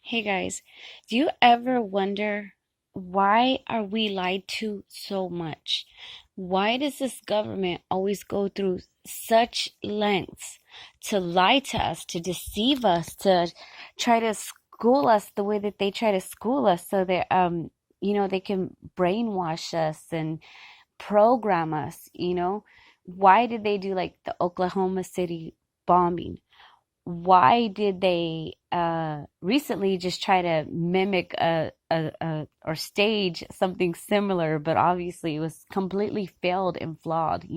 Hey guys, do you ever wonder why are we lied to so much? Why does this government always go through such lengths to lie to us, to deceive us, to try to school us the way that they try to school us so that they can brainwash us and program us, Why did they do like the Oklahoma City bombing? Why did they recently just try to mimic or stage something similar, but obviously it was completely failed and flawed,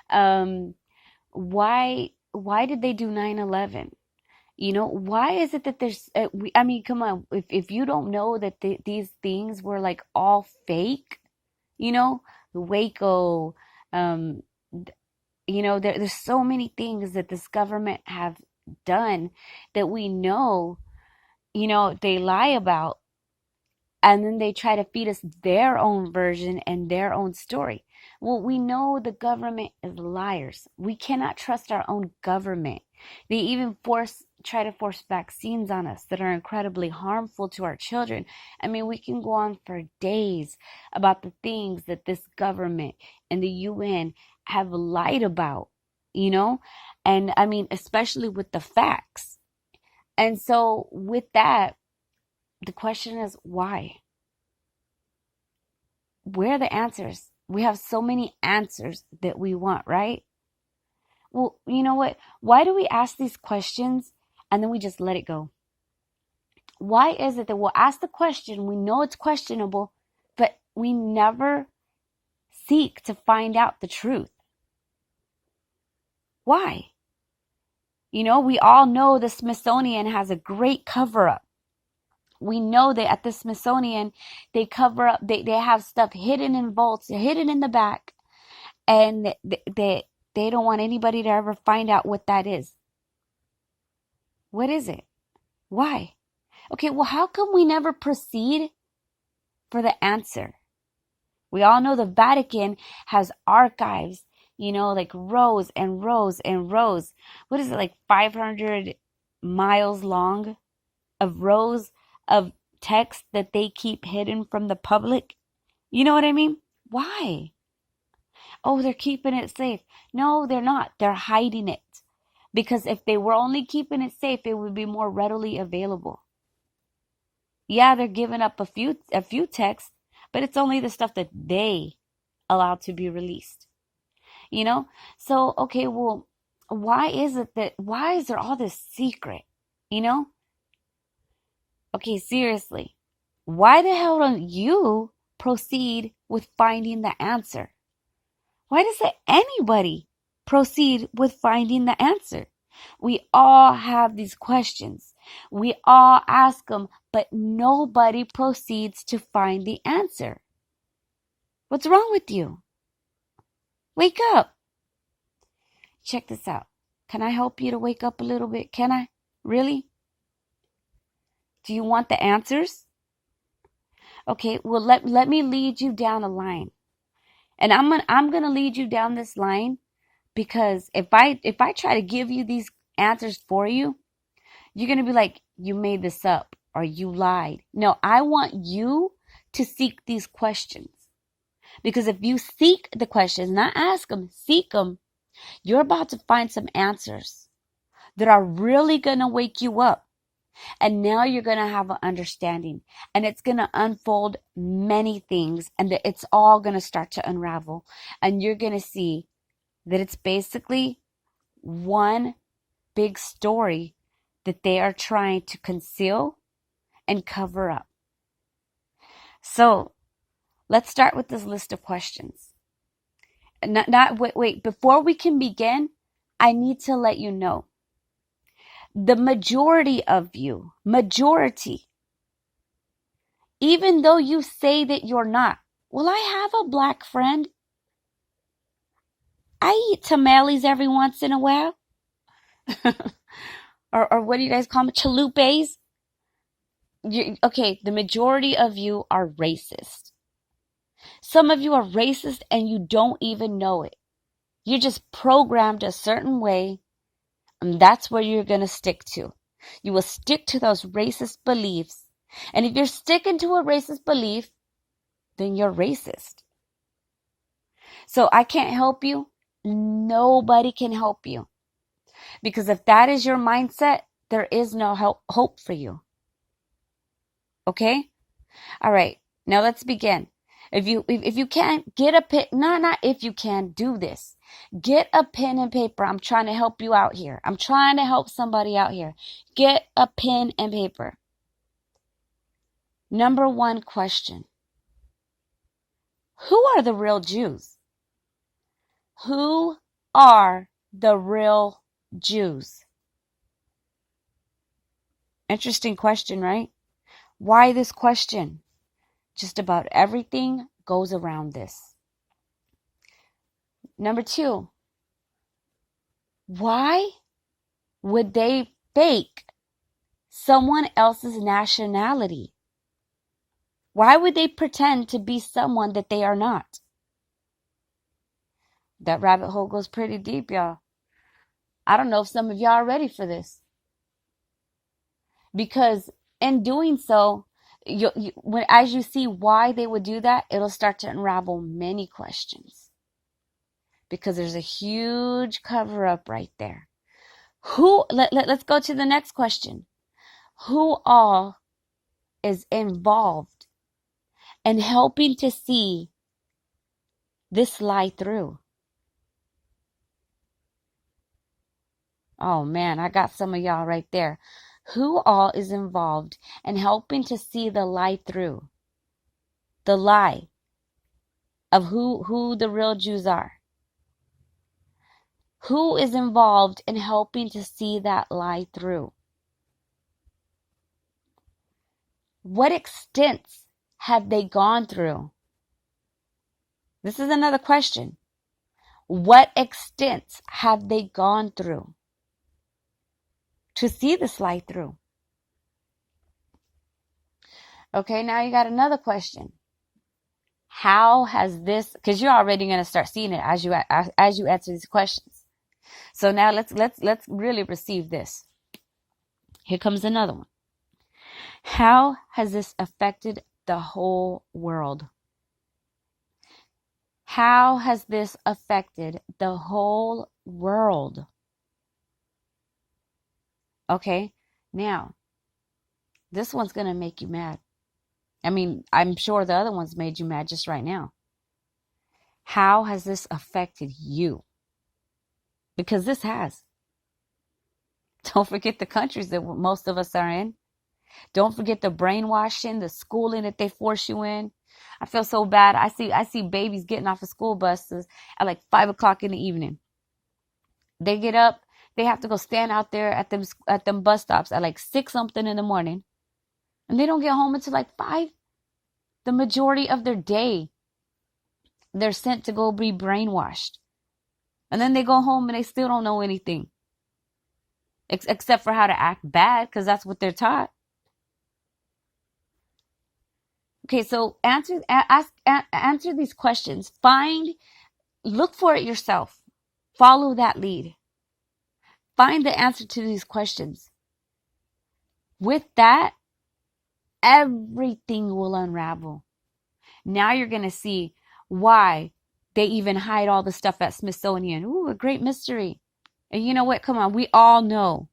Um, why did they do 9/11? Why is it that I mean, come on, if you don't know that these things were like all fake, you know, the Waco, um, there's so many things that this government have done that we know, they lie about, and then they try to feed us their own version and their own story. Well, we know the government is liars. We cannot trust our own government. They even try to force vaccines on us that are incredibly harmful to our children. I mean, we can go on for days about the things that this government and the UN have lied about, you know? And I mean, especially with the facts. And so with that, the question is why? Where are the answers? We have so many answers that we want, right? Well, you know what? Why do we ask these questions and then we just let it go? Why is it that we'll ask the question, we know it's questionable, but we never seek to find out the truth? Why? We all know the Smithsonian has a great cover up. We know that at the Smithsonian, they cover up, they have stuff hidden in vaults, hidden in the back, and they don't want anybody to ever find out what that is. What is it? Why? Okay, well, how come we never proceed for the answer? We all know the Vatican has archives, like rows and rows and rows. What is it, like 500 miles long of rows of text that they keep hidden from the public? You know what I mean? Why? Oh, they're keeping it safe. No, they're not. They're hiding it. Because if they were only keeping it safe, it would be more readily available. Yeah, they're giving up a few texts, but it's only the stuff that they allow to be released. You know? So, okay, well, why is there all this secret? You know? Okay, seriously. Why the hell don't you proceed with finding the answer? Why doesn't anybody proceed with finding the answer? We all have these questions. We all ask them, but nobody proceeds to find the answer. What's wrong with you? Wake up. Check this out. Can I help you to wake up a little bit? Can I? Really? Do you want the answers? Okay, well let me lead you down a line. And I'm gonna lead you down this line because if I try to give you these answers for you, you're gonna be like, you made this up or you lied. No, I want you to seek these questions. Because if you seek the questions, not ask them, seek them, you're about to find some answers that are really gonna wake you up. And now you're going to have an understanding, and it's going to unfold many things, and that it's all going to start to unravel. And you're going to see that it's basically one big story that they are trying to conceal and cover up. So let's start with this list of questions. Wait, before we can begin, I need to let you know the majority of you, even though you say that you're not. Well, I have a black friend. I eat tamales every once in a while. or what do you guys call them? Chalupes? Okay, the majority of you are racist. Some of you are racist and you don't even know it. You're just programmed a certain way, and that's where you're going to stick to. You will stick to those racist beliefs. And if you're sticking to a racist belief, then you're racist. So I can't help you. Nobody can help you. Because if that is your mindset, there is no hope for you. Okay? All right. Now let's begin. If you can't get a pen, not if you can do this. Get a pen and paper. I'm trying to help you out here. I'm trying to help somebody out here. Get a pen and paper. Number one question. Who are the real Jews? Who are the real Jews? Interesting question, right? Why this question? Just about everything goes around this. Number two, why would they fake someone else's nationality? Why would they pretend to be someone that they are not? That rabbit hole goes pretty deep, y'all. I don't know if some of y'all are ready for this. Because in doing so, as you see why they would do that, it'll start to unravel many questions. Because there's a huge cover-up right there. Let's go to the next question. Who all is involved in helping to see this lie through? Oh man, I got some of y'all right there. Who all is involved in helping to see the lie through? The lie of who the real Jews are. Who is involved in helping to see that lie through? What extents have they gone through? This is another question. What extents have they gone through to see this lie through? Okay, now you got another question. How has this, because you're already going to start seeing it as you answer these questions. So now let's really receive this. Here comes another one. How has this affected the whole world? How has this affected the whole world? Okay, now, this one's going to make you mad. I mean, I'm sure the other ones made you mad just right now. How has this affected you? Because this has. Don't forget the countries that most of us are in. Don't forget the brainwashing, the schooling that they force you in. I feel so bad. I see babies getting off of school buses at like 5 o'clock in the evening. They get up, they have to go stand out there at them bus stops at like 6 something in the morning. And they don't get home until like 5. The majority of their day, they're sent to go be brainwashed. And then they go home and they still don't know anything. Except for how to act bad, because that's what they're taught. Okay, so answer these questions. Look for it yourself. Follow that lead. Find the answer to these questions. With that, everything will unravel. Now you're going to see why they even hide all the stuff at Smithsonian. Ooh, a great mystery. And you know what? Come on, we all know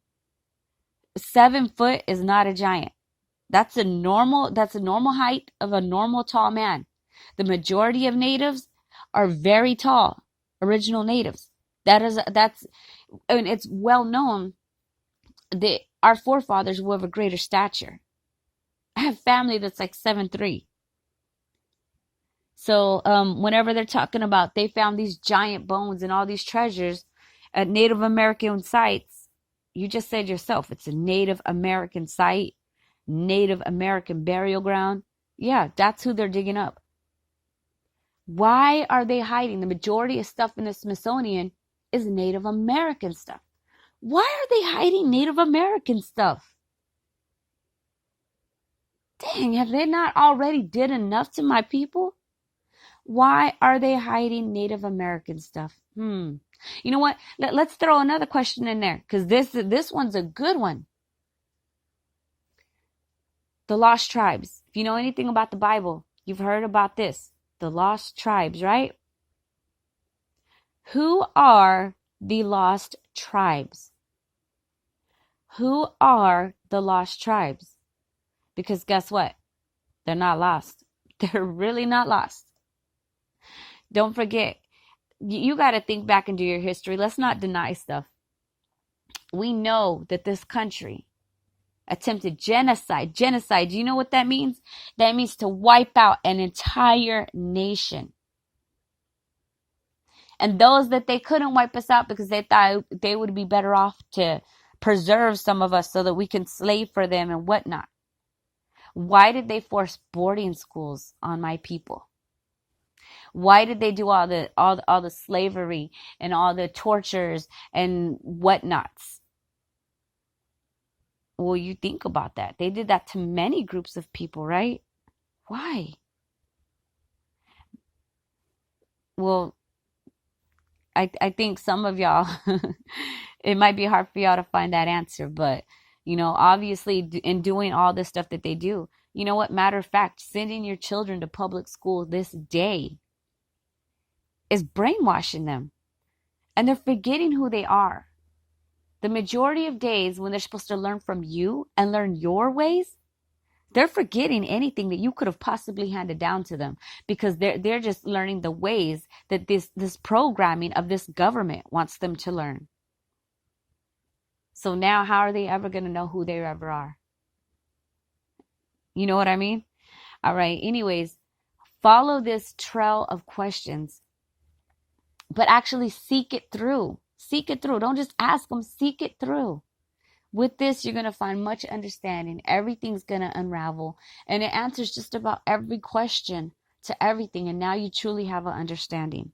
7 foot is not a giant. That's a normal height of a normal tall man. The majority of natives are very tall, original natives. And it's well known that our forefathers were of a greater stature. I have family that's like 7'3". So whenever they're talking about they found these giant bones and all these treasures at Native American sites, you just said yourself, it's a Native American site, Native American burial ground. Yeah, that's who they're digging up. Why are they hiding? The majority of stuff in the Smithsonian is Native American stuff. Why are they hiding Native American stuff? Dang, have they not already did enough to my people? Why are they hiding Native American stuff? You know what? Let's throw another question in there, because this one's a good one. The lost tribes. If you know anything about the Bible, you've heard about this. The lost tribes, right? Who are the lost tribes? Who are the lost tribes? Because guess what? They're not lost. They're really not lost. Don't forget, you got to think back into your history. Let's not deny stuff. We know that this country attempted genocide. Genocide, do you know what that means? That means to wipe out an entire nation. And those that they couldn't wipe us out because they thought they would be better off to preserve some of us so that we can slave for them and whatnot. Why did they force boarding schools on my people? Why did they do all the slavery and all the tortures and whatnots? Well, you think about that. They did that to many groups of people, right? Why? Well, I think some of y'all, it might be hard for y'all to find that answer, but, obviously in doing all this stuff that they do, you know what? Matter of fact, sending your children to public school this day is brainwashing them, and they're forgetting who they are. The majority of days when they're supposed to learn from you and learn your ways, they're forgetting anything that you could have possibly handed down to them because they're just learning the ways that this programming of this government wants them to learn. So now how are they ever going to know who they ever are? You know what I mean? All right. Anyways, follow this trail of questions, but actually seek it through. Seek it through. Don't just ask them. Seek it through. With this, you're going to find much understanding. Everything's going to unravel. And it answers just about every question to everything. And now you truly have an understanding.